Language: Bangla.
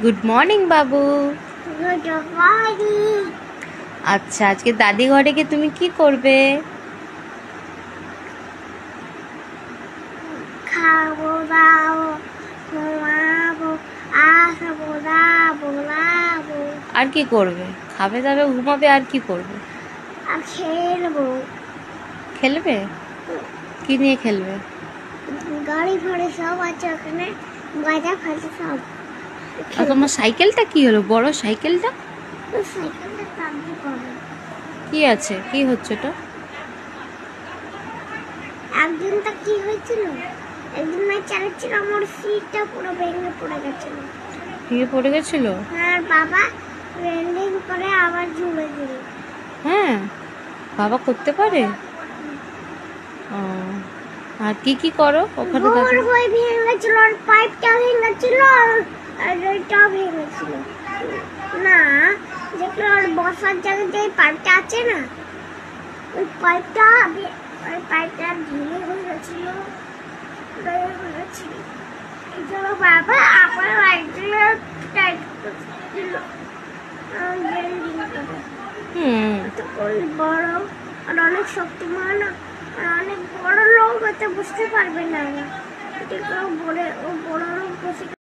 গুড মর্নিং বাবু। Good morning. আচ্ছা, আজকে দাদি ঘরে গিয়ে তুমি কি করবে? খাবো দাবো ঘুমাবো আসবো যাবো লাবো আর কি করবে? খাবে দাবে ঘুমাবে আর কি করবে? আর খেলবো। খেলবে? কি নিয়ে খেলবে? গাড়ি ফাড়ি সব আছে ওখানে, বাজা ফাজা সব। আর তোমার সাইকেলটা কি হলো, বড় সাইকেলটা? সাইকেলটা কাঁদতে পারে। কি আছে, কি হচ্ছে ওটা? একদিন তা কি হয়েছিল, একদিন আমি চালাচ্ছিল, আমার সিটটা পুরো ভেঙে পড়ে গেছিল। ভেঙে পড়ে গেছিল? আর বাবা রেন্ডিং করে আবার ঝুলে দিল। হ্যাঁ, বাবা করতে পারে। ও, আর কি কি করো ওখানে? গোল হয়ে ভেঙে গেছিল, আর পাইপটা ভেঙেছিল, আর ওইটা ভেঙেছিল না, যেগুলো আর বসার জায়গায় যে পাইপটা আছে না, ওই পাইপটা ঢিলে হয়ে গেছিল, এই জন্য বাবা আবার লাইটগুলো টাইট করছিল। বড় আর অনেক শক্তিমান আর অনেক বড় লোক হতে বুঝতে পারবে না, বড় লোক বসে